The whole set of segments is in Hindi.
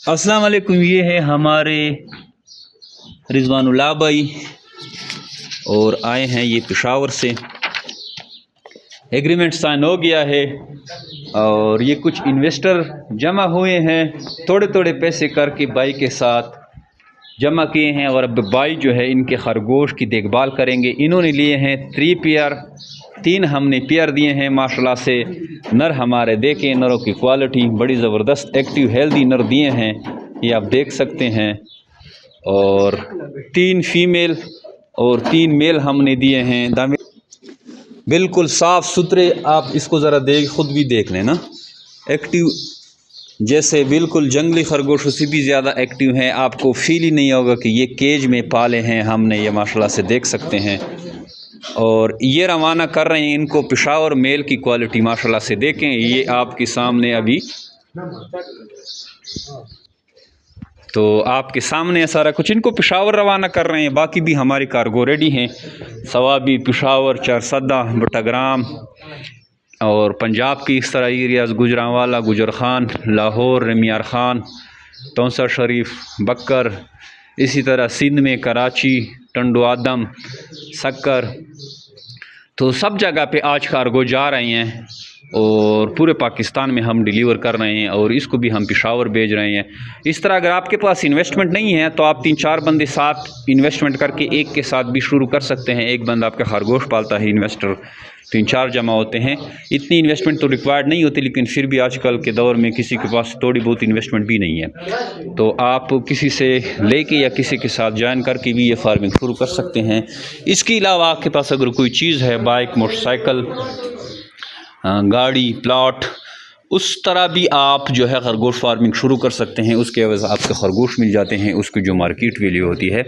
अस्सलाम वालेकुम। ये है हमारे रिजवानुल्लाह भाई और आए हैं ये पेशावर से। एग्रीमेंट साइन हो गया है और ये कुछ इन्वेस्टर जमा हुए हैं, थोड़े थोड़े पैसे करके भाई के साथ जमा किए हैं और अब भाई जो है इनके खरगोश की देखभाल करेंगे। इन्होंने लिए हैं 3 पेयर, 3 हमने पेयर दिए हैं माशाल्लाह से। नर हमारे देखें, नरों की क्वालिटी बड़ी ज़बरदस्त एक्टिव हेल्दी नर दिए हैं, ये आप देख सकते हैं। और 3 फीमेल और 3 मेल हमने दिए हैं। दामे बिल्कुल साफ़ सुथरे, आप इसको ज़रा खुद भी देख लेना। एक्टिव जैसे बिल्कुल जंगली खरगोशों से भी ज़्यादा एक्टिव हैं। आपको फील ही नहीं होगा कि ये केज में पाले हैं हमने, ये माशाल्लाह से देख सकते हैं। और ये रवाना कर रहे हैं इनको पेशावर मेल की क्वालिटी माशाल्लाह से देखें, ये आपके सामने अभी तो आपके सामने सारा कुछ इनको पेशावर रवाना कर रहे हैं। बाकी भी हमारी कार्गो रेडी हैं, सवाबी, पेशावर, चारसदा, बटाग्राम और पंजाब की इस तरह एरियाज़, गुजरांवाला, गुजर खान, लाहौर, रमियार खान, तौंसा शरीफ, बक्कर, इसी तरह सिंध में कराची, टंडो आदम, सक्कर, तो सब जगह पे आज कार्गो जा रहे हैं और पूरे पाकिस्तान में हम डिलीवर कर रहे हैं और इसको भी हम पेशावर भेज रहे हैं। इस तरह अगर आपके पास इन्वेस्टमेंट नहीं है तो आप 3-4 बंदे साथ इन्वेस्टमेंट करके एक के साथ भी शुरू कर सकते हैं। एक बंदा आपका खरगोश पालता है, इन्वेस्टर 3-4 जमा होते हैं। इतनी इन्वेस्टमेंट तो रिक्वायर्ड नहीं होती, लेकिन फिर भी आजकल के दौर में किसी के पास थोड़ी बहुत इन्वेस्टमेंट भी नहीं है, तो आप किसी से लेके या किसी के साथ ज्वाइन करके भी ये फार्मिंग शुरू कर सकते हैं। इसके अलावा आपके पास अगर कोई चीज़ है, बाइक, मोटरसाइकिल, गाड़ी, प्लॉट, उस तरह भी आप जो है खरगोश फार्मिंग शुरू कर सकते हैं। उसके एवज़ आपको खरगोश मिल जाते हैं, उसकी जो मार्केट वैल्यू होती है।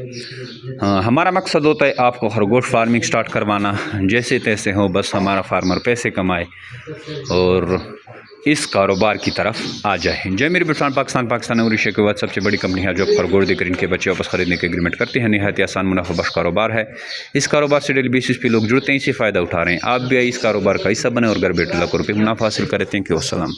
हमारा मकसद होता है आपको खरगोश फार्मिंग स्टार्ट करवाना, जैसे तैसे हो, बस हमारा फार्मर पैसे कमाए और इस कारोबार की तरफ आ जाए। जय मेरे बिरसान पाकिस्तान और एशिया के बाद सबसे बड़ी कंपनी है जो खरगोश देकर इनके बच्चे वापस खरीदने के एग्रीमेंट करते हैं। निहायत आसान मुनाफा बख्श कारोबार है। इस कारोबार से डेली बेसिस पे लोग जुड़ते हैं, इसे फ़ायदा उठा रहे हैं। आप भी इस कारोबार का हिस्सा बने और घर बैठे लाखों रुपये मुनाफा हासिल करें। थैंक यू, अस्सलाम।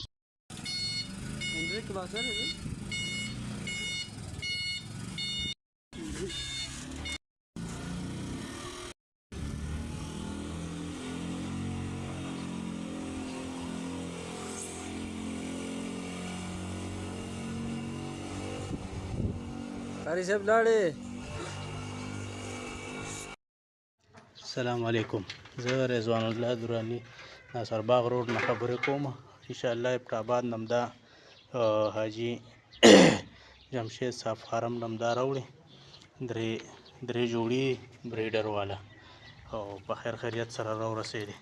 अस्सलामुअलैकुम। ज़ रिज़वानुल्लाह दुरानी नासर बाग रोड न खबरें कोम इंशाअल्लाह इब्टाबाद नमदा हाजी जमशेद साहब फार्म नमदा रावड़ी दरे जोड़ी ब्रीडर वाला और बखैर खैरियत सर रसेदे।